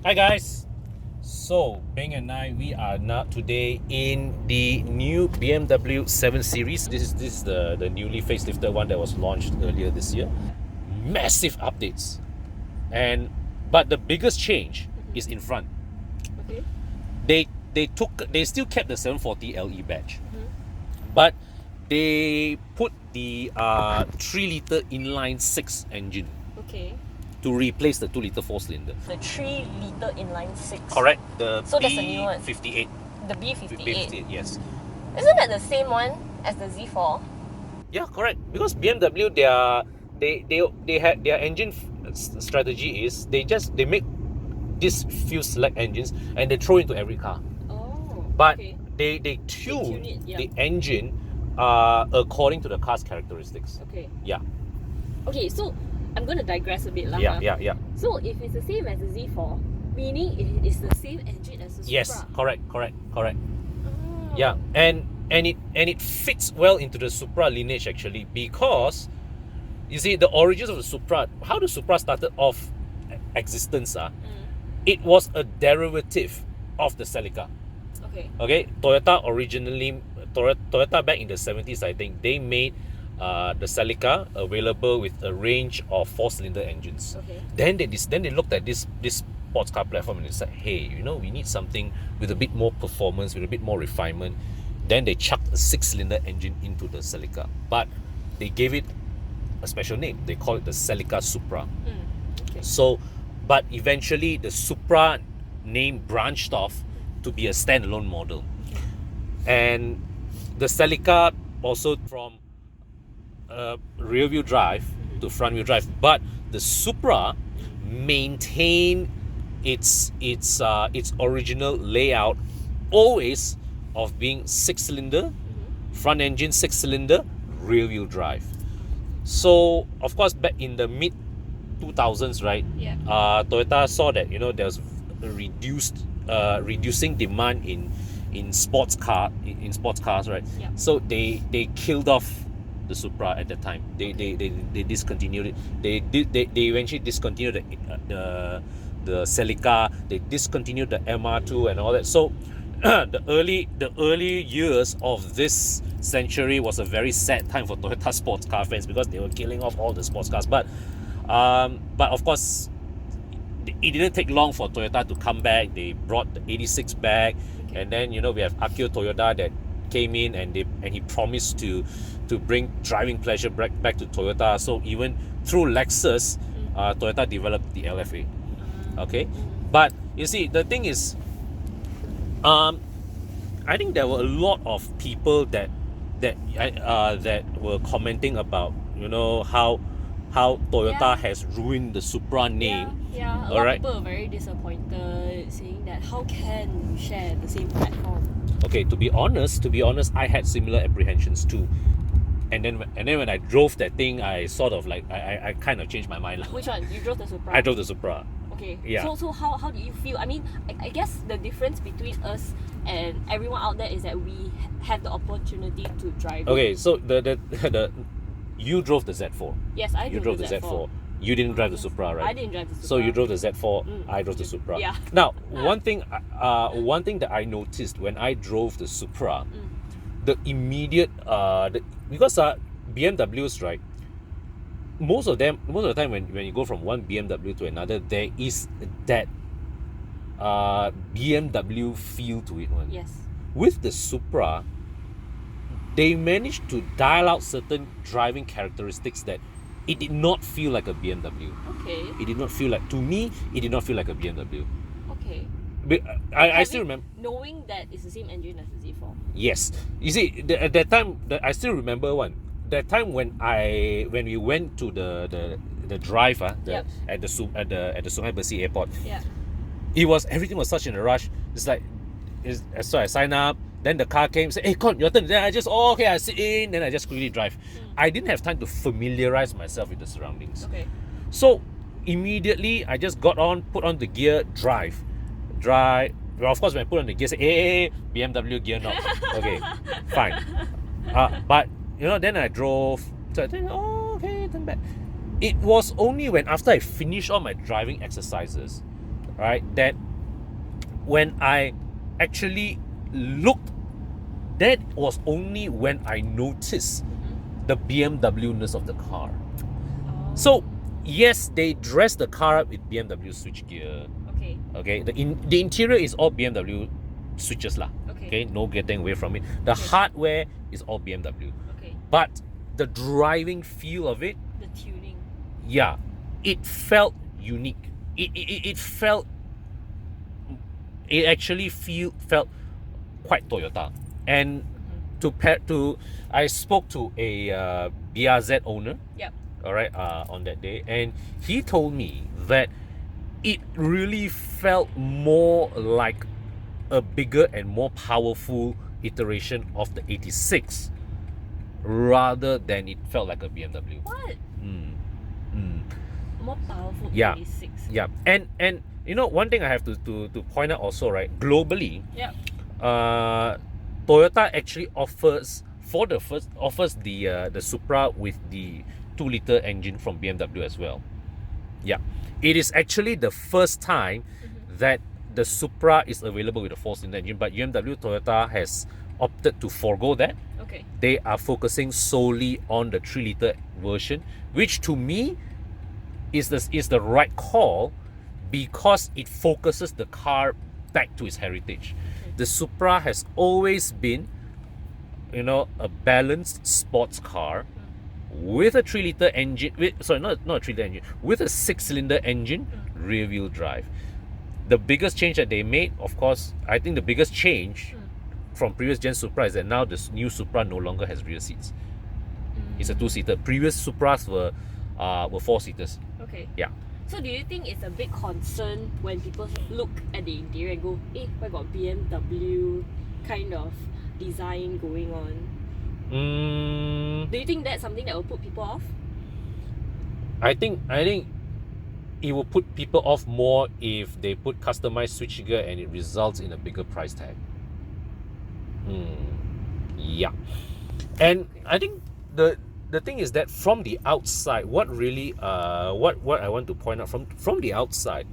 Hi guys, so Beng and I, we are now today in the new BMW 7 Series. This is the newly facelifted one that was launched earlier this year. Massive updates, but the biggest change is in front. Okay. They still kept the 740 LE badge, but they put the 3-liter inline 6 engine Okay. to replace the 2-liter 4-cylinder. The 3-liter inline 6. Correct. The So that's the new one. B58. The B58. B58, yes. Isn't that the same one as the Z4? Yeah, correct. Because BMW, they had their engine strategy is they make these few select engines and they throw into every car. Oh. But okay. they tune it, yeah. the engine according to the car's characteristics. Okay. Yeah. Okay, so I'm going to digress a bit. Yeah. So if it's the same as the Z4, meaning it is the same engine as the Supra? Yes, correct. Oh. Yeah, and it fits well into the Supra lineage actually, because you see the origins of the Supra, how the Supra started off existence, it was a derivative of the Celica. Okay, Toyota back in the 70s, I think, they made the Celica available with a range of 4-cylinder engines. Okay. Then they looked at this sports car platform and they said, hey, we need something with a bit more performance, with a bit more refinement. Then they chucked a 6-cylinder engine into the Celica, but they gave it a special name. They call it the Celica Supra. Okay. So, but eventually the Supra name branched off to be a standalone model. Okay. And the Celica also from rear-wheel drive to front-wheel drive, but the Supra maintained its original layout, always of being 6-cylinder, front engine 6-cylinder, rear-wheel drive. So of course back in the mid 2000s, right? Yeah. Toyota saw that there was a reducing demand in sports cars, right? Yeah. So they killed off the Supra at that time. They discontinued it. They eventually discontinued the Celica. They discontinued the MR2 and all that. So the early years of this century was a very sad time for Toyota sports car fans, because they were killing off all the sports cars. But of course, it didn't take long for Toyota to come back. They brought the 86 back, and then we have Akio Toyoda that came in and he promised to bring driving pleasure back to Toyota. So even through Lexus, Toyota developed the LFA. Okay, but you see, the thing is, I think there were a lot of people that were commenting about how Toyota has ruined the Supra name. Yeah. A lot of people are very disappointed, saying that how can you share the same platform? Okay, to be honest, I had similar apprehensions too. And then when I drove that thing, I sort of like I kind of changed my mind. Which one? You drove the Supra? I drove the Supra. Okay. Yeah. So how do you feel? I mean, I guess the difference between us and everyone out there is that we have the opportunity to drive. Okay, so the you drove the Z4. Yes, I drove the Z4. You didn't drive the Supra, right? I didn't drive the Supra. So you drove the Z4. I drove the Supra. Yeah. Now, one thing that I noticed when I drove the Supra, the immediate because BMWs, right? Most of the time when you go from one BMW to another, there is that BMW feel to it. Yes. With the Supra, they managed to dial out certain driving characteristics that it did not feel like a BMW. Okay. It did not feel like, to me, it did not feel like a BMW. Okay. But I still remember. Knowing that it's the same engine as the Z4. Yes. You see, at that time, I still remember that time when we went to the drive at the Sungai Besi Airport. Yeah. Everything was such in a rush. It's like, so I signed up. Then the car came, said, hey, Con, your turn. Then I just, okay, I sit in. Then I just quickly drive. I didn't have time to familiarize myself with the surroundings. Okay. So immediately, I just got on, put on the gear, drive. Well, of course, when I put on the gear, say, hey, BMW gear knob. Okay, fine. But, then I drove. So I think, okay, turn back. It was only when after I finished all my driving exercises, right, that when I actually looked, that was only when I noticed the BMW-ness of the car. So yes, they dressed the car up with BMW switchgear. Okay, the interior is all BMW switches lah. Okay, no getting away from it. The hardware is all BMW. But the driving feel of it, The tuning. yeah, it felt unique. It felt, it actually felt quite Toyota. And I spoke to a BRZ owner, Yep. all right, on that day, and he told me that it really felt more like a bigger and more powerful iteration of the 86 rather than it felt like a BMW. What? More powerful Yeah. 86. Yeah, and you know, one thing I have to point out also, right, globally, Yep. Toyota actually offers the Supra with the 2-liter engine from BMW as well. Yeah, it is actually the first time that the Supra is available with a 4-cylinder engine, but BMW Toyota has opted to forego that. Okay. They are focusing solely on the 3-liter version, which to me is the right call because it focuses the car back to its heritage. The Supra has always been, you know, a balanced sports car with a 3-liter engine. Not a 3-liter engine, with a 6-cylinder engine, rear-wheel drive. The biggest change that they made, of course, I think the biggest change from previous gen Supra is that now this new Supra no longer has rear seats. It's a 2-seater. Previous Supras were 4-seaters. Okay. Yeah. So do you think it's a big concern when people look at the interior and go, "Hey, why got BMW kind of design going on?" Do you think that's something that will put people off? I think it will put people off more if they put customized switchgear and it results in a bigger price tag. Yeah. And I think the thing is that from the outside, what really what I want to point out from the outside,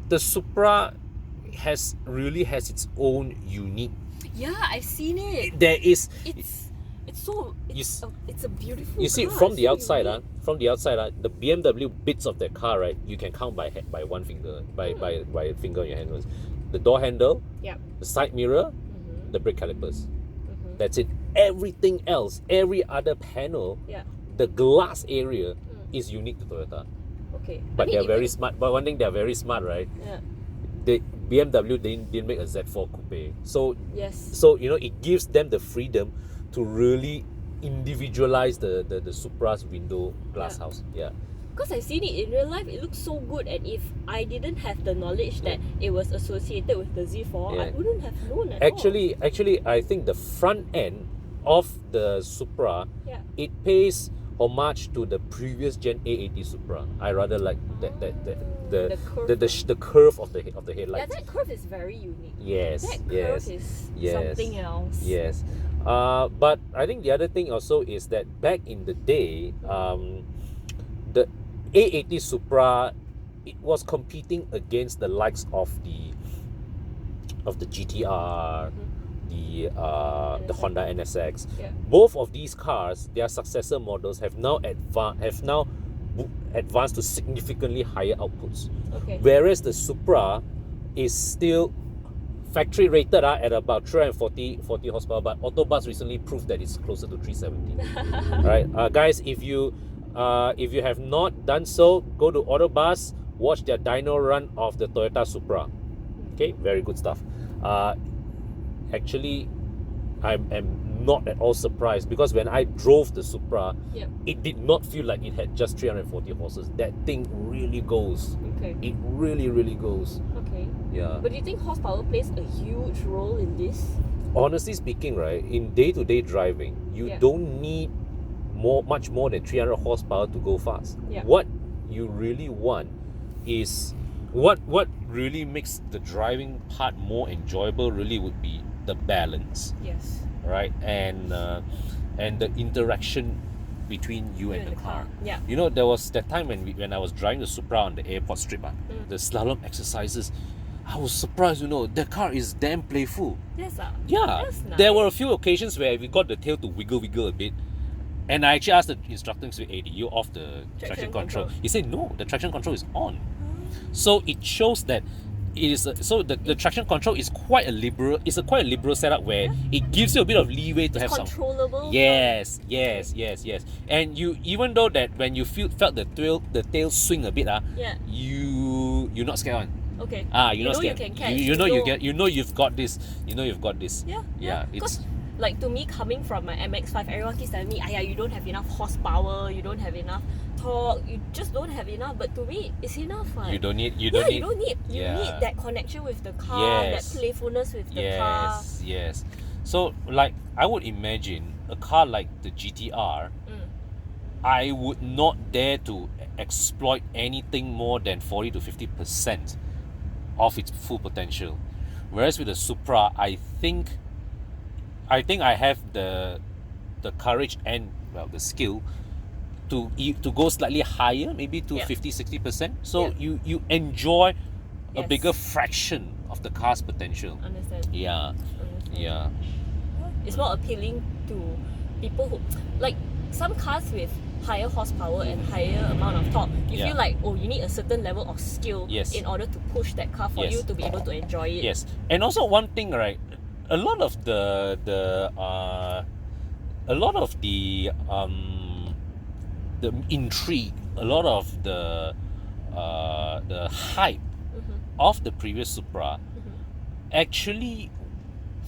the Supra has its own unique. Yeah, I've seen it. There is. It's a beautiful. You see, car. from It's the so outside, unique. the BMW bits of the car, right, you can count by one finger, by a finger on your hand. The door handle, Yep. the side mirror, the brake calipers. That's it. Everything else, every other panel, Yeah. the glass area is unique to Toyota. Okay. But they're very smart. But one thing, they're very smart, right? Yeah. The BMW didn't make a Z4 coupe, so Yes. you know, it gives them the freedom to really individualize the Supra's window glass house. Yeah. Because I've seen it in real life, it looks so good, and if I didn't have the knowledge that it was associated with the Z4, I wouldn't have known at all. Actually, I think the front end of the Supra, it pays homage to the previous gen A80 Supra. I rather like the curve of the headlights. Yeah, that curve is very unique. Yes, That yes, curve is yes, something else. yes. But I think the other thing also is that back in the day, the A80 Supra, it was competing against the likes of the GTR, the Honda NSX. Yeah. Both of these cars, their successor models have now advanced to significantly higher outputs. Okay. Whereas the Supra is still factory rated at about 340 horsepower, but Autobus recently proved that it's closer to 370. Right, guys, if you have not done so, go to Autobus, watch their dyno run of the Toyota Supra. Okay, very good stuff. Actually, I am not at all surprised because when I drove the Supra, it did not feel like it had just 340 horses. That thing really goes. Okay. It really, really goes. Okay. Yeah. But do you think horsepower plays a huge role in this? Honestly speaking, right, in day-to-day driving, you don't need much more than 300 horsepower to go fast. Yeah. What you really want is what really makes the driving part more enjoyable really would be the balance, Yes. right, and the interaction between you and the car. Yeah. You know, there was that time when I was driving the Supra on the airport strip, the slalom exercises, I was surprised, you know, the car is damn playful. Yes, Yeah, that's nice. there were a few occasions where we got the tail to wiggle a bit. And I actually asked the instructor, hey, did you off the traction control? He said, no, the traction control is on. So it shows that it is the traction control is quite a liberal setup where it gives you a bit of leeway to have some controllable. Yes. And you, even though that when you felt the tail swing a bit, you're not scared one. Okay. You're not scared. You can catch. You've got this. You've got this. Yeah. It's like, to me, coming from my MX-5, everyone keeps telling me, you don't have enough horsepower, you don't have enough torque, you just don't have enough. But to me, it's enough. Right? You don't need. You need that connection with the car, that playfulness with the car. Yes. So, like, I would imagine a car like the GTR, I would not dare to exploit anything more than 40 to 50% of its full potential. Whereas with the Supra, I think I have the courage and the skill to go slightly higher, maybe to 50-60%. So you enjoy a bigger fraction of the car's potential. Understand. Yeah. It's more appealing to people who like some cars with higher horsepower and higher amount of torque. You feel like you need a certain level of skill in order to push that car for you to be able to enjoy it. Yes, and also one thing, right? A lot of the intrigue, a lot of the hype of the previous Supra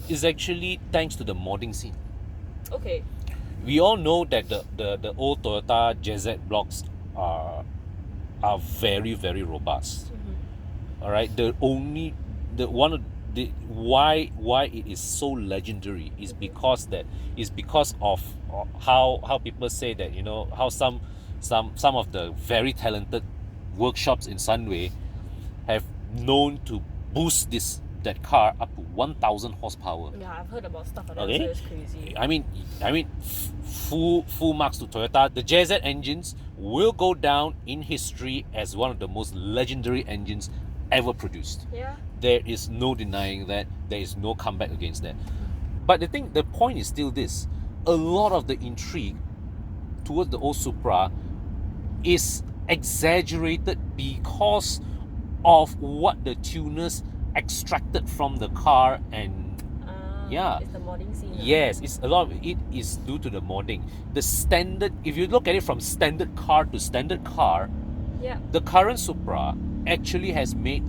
is actually thanks to the modding scene. Okay. We all know that the old Toyota GZ blocks are very, very robust. All right. Why it is so legendary is because of how people say that, you know, how some of the very talented workshops in Sunway have known to boost that car up to 1,000 horsepower. Yeah, I've heard about stuff like that. So it's crazy. I mean, full marks to Toyota. The JZ engines will go down in history as one of the most legendary engines ever produced. Yeah. There is no denying that. There is no comeback against that. But the point is still this: a lot of the intrigue towards the old Supra is exaggerated because of what the tuners extracted from the car, and it's the modding scene. Yes, it's a lot of it is due to the modding. The standard, if you look at it from standard car to standard car, the current Supra actually has made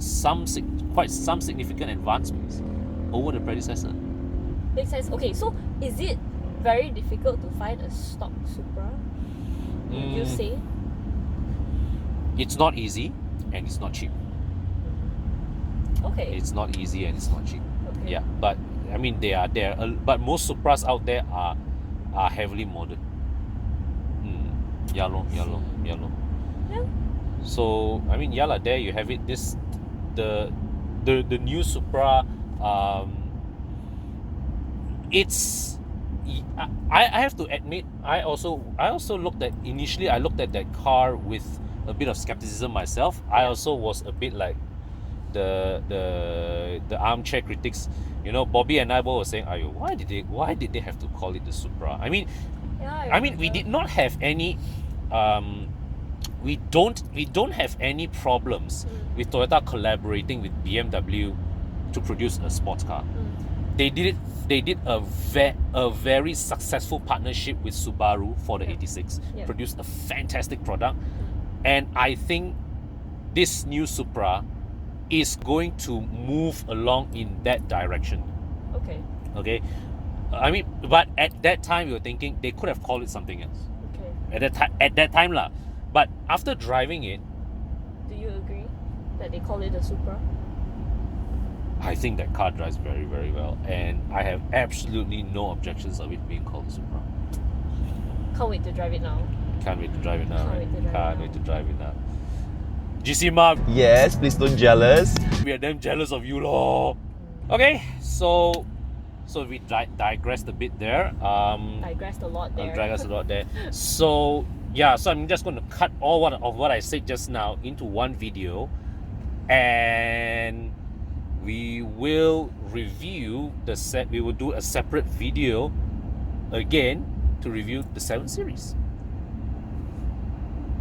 quite some significant advancements over the predecessor. Makes sense. Okay, so is it very difficult to find a stock Supra? Would you say? It's not easy and it's not cheap. Okay. It's not easy and it's not cheap. Okay. Yeah, but I mean but most Supras out there are heavily modded. Yeah. So I mean, there you have it. The new Supra. It's. I have to admit, I also looked at that car with a bit of skepticism myself. I also was a bit like the armchair critics. You know, Bobby and I both were saying, why did they have to call it the Supra? I mean, we did not have any. We don't have any problems with Toyota collaborating with BMW to produce a sports car. They did a very successful partnership with Subaru for the 86. Produced a fantastic product, and I think this new Supra is going to move along in that direction. Okay. I mean, but at that time we were thinking they could have called it something else. At that time lah. But after driving it, do you agree that they call it a Supra? I think that car drives very, very well, and I have absolutely no objections of it being called a Supra. Can't wait to drive it now. Can't wait to drive it now. Can't wait to drive it now. GC Mark. Yes, please don't jealous. We are damn jealous of you, lor. Okay, so So we digressed a bit there. Digressed a lot there. Digressed a lot there. So yeah, so I'm just going to cut all of what I said just now into one video, and we will review the set. We will do a separate video again to review the 7 Series.